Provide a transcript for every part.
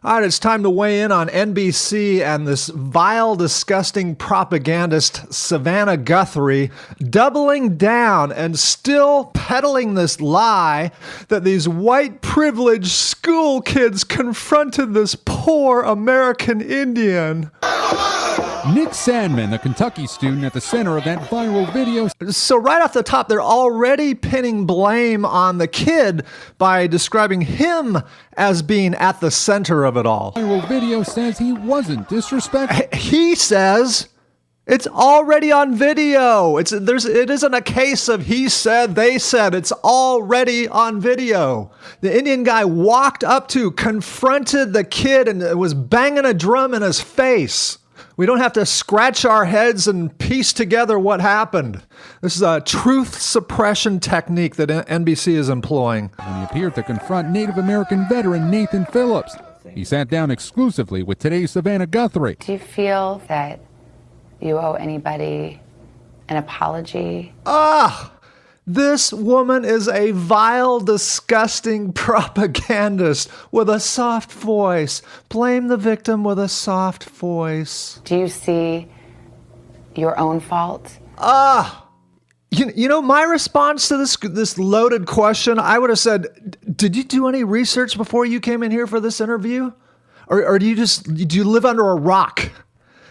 All right, it's time to weigh in on NBC and this vile, disgusting propagandist, Savannah Gutherie, doubling down and still peddling this lie that these white privileged school kids confronted this poor American Indian. Nick Sandman, the Kentucky student at the center of that viral video. So right off the top, they're already pinning blame on the kid by describing him as being at the center of it all. Viral video says he wasn't disrespectful. He says it's already on video. It isn't a case of he said, they said. It's already on video. The Indian guy walked up to, confronted the kid, and was banging a drum in his face. We don't have to scratch our heads and piece together what happened. This is a truth suppression technique that NBC is employing. When he appeared to confront Native American veteran Nathan Phillips, he sat down exclusively with today's Savannah Gutherie. Do you feel that you owe anybody an apology? This woman is a vile, disgusting propagandist with a soft voice. Blame the victim with a soft voice. Do you see your own fault? You know, my response to this loaded question, I would have said, did you do any research before you came in here for this interview? Or do you live under a rock?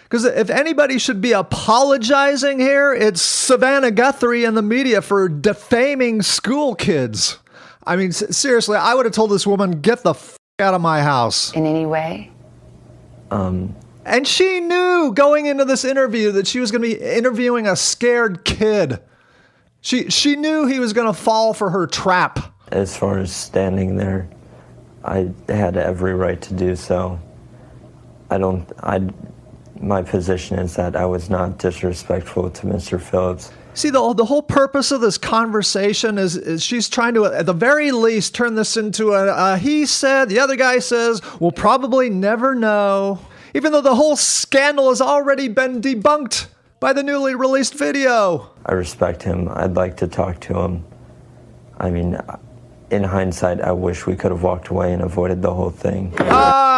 Because if anybody should be apologizing here, it's Savannah Gutherie and the media for defaming school kids. I mean, seriously, I would have told this woman, get the f*** out of my house. In any way? And she knew going into this interview that she was going to be interviewing a scared kid. She knew he was going to fall for her trap. As far as standing there, I had every right to do so. My position is that I was not disrespectful to Mr. Phillips. See, the whole purpose of this conversation is she's trying to, at the very least, turn this into a he said, the other guy says, we'll probably never know. Even though the whole scandal has already been debunked by the newly released video. I respect him. I'd like to talk to him. I mean, in hindsight, I wish we could have walked away and avoided the whole thing.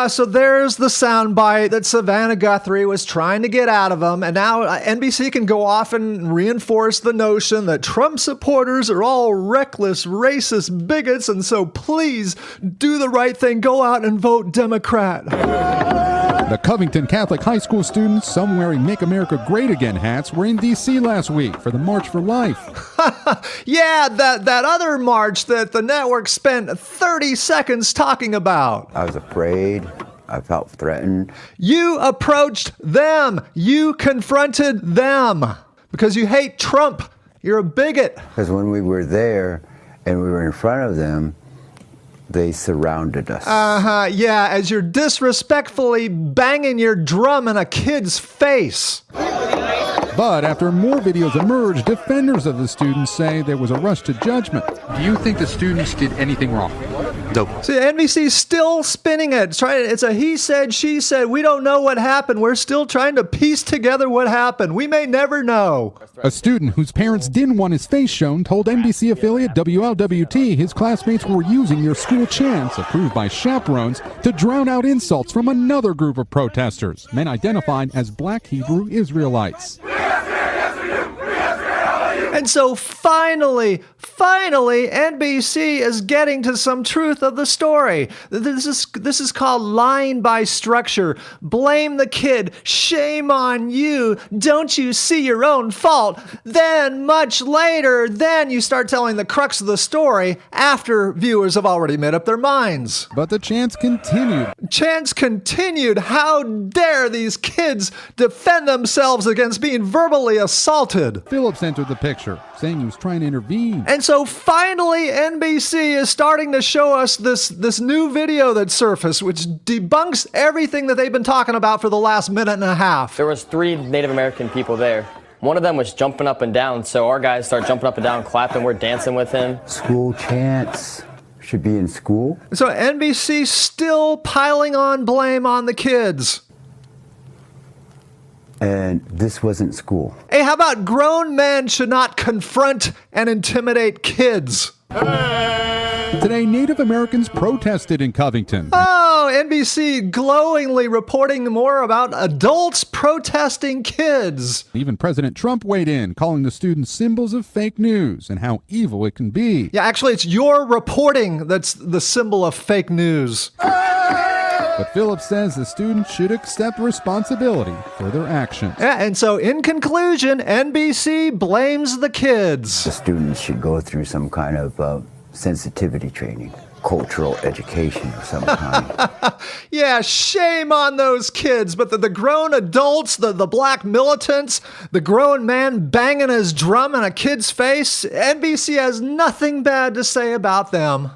So there's the soundbite that Savannah Gutherie was trying to get out of him, and now NBC can go off and reinforce the notion that Trump supporters are all reckless, racist bigots, and so please do the right thing, go out and vote Democrat. The Covington Catholic High School students, some wearing Make America Great Again hats, were in D.C. last week for the March for Life. Yeah, that other march that the network spent 30 seconds talking about. I was afraid. I felt threatened. You approached them. You confronted them because you hate Trump. You're a bigot. Because when we were there and we were in front of them, they surrounded us. Yeah, as you're disrespectfully banging your drum in a kid's face. But after more videos emerged, defenders of the students say there was a rush to judgment. Do you think the students did anything wrong? Nope. See, NBC's still spinning it. It's a he said, she said. We don't know what happened. We're still trying to piece together what happened. We may never know. A student whose parents didn't want his face shown told NBC affiliate WLWT his classmates were using their school chants, approved by chaperones, to drown out insults from another group of protesters, men identified as Black Hebrew Israelites. And so finally, NBC is getting to some truth of the story. This is called lying by structure. Blame the kid. Shame on you. Don't you see your own fault? Then, much later, you start telling the crux of the story after viewers have already made up their minds. But the chants continued. Chants continued. How dare these kids defend themselves against being verbally assaulted? Phillips entered the picture, saying he was trying to intervene. And so finally, NBC is starting to show us this new video that surfaced, which debunks everything that they've been talking about for the last minute and a half. There was 3 Native American people there. One of them was jumping up and down, so our guys start jumping up and down, clapping, we're dancing with him. School chants should be in school. So NBC still piling on blame on the kids. And this wasn't school. Hey, how about grown men should not confront and intimidate kids? Today, Native Americans protested in Covington. Oh, NBC glowingly reporting more about adults protesting kids. Even President Trump weighed in, calling the students symbols of fake news and how evil it can be. Yeah, actually, it's your reporting that's the symbol of fake news. But Phillips says the students should accept responsibility for their actions. Yeah, and so in conclusion, NBC blames the kids. The students should go through some kind of sensitivity training, cultural education of some kind. Yeah, shame on those kids, but the grown adults, the black militants, the grown man banging his drum in a kid's face, NBC has nothing bad to say about them.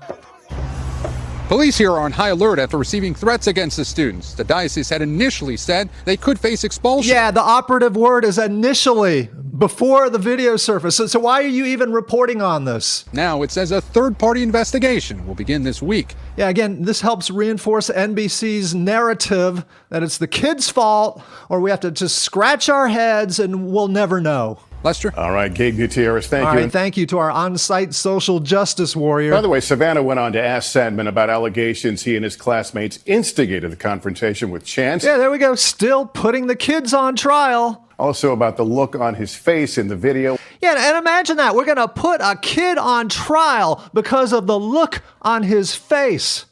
Police here are on high alert after receiving threats against the students. The diocese had initially said they could face expulsion. Yeah, the operative word is initially, before the video surfaced. So why are you even reporting on this? Now it says a third-party investigation will begin this week. Yeah, again, this helps reinforce NBC's narrative that it's the kids' fault, or we have to just scratch our heads and we'll never know. Lester? All right, Gabe Gutierrez, thank All you. right, thank you to our on-site social justice warrior. By the way, Savannah went on to ask Sandman about allegations he and his classmates instigated the confrontation with Chance. Yeah, there we go. Still putting the kids on trial. Also about the look on his face in the video. Yeah, and imagine that. We're going to put a kid on trial because of the look on his face.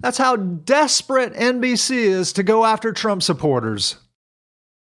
That's how desperate NBC is to go after Trump supporters.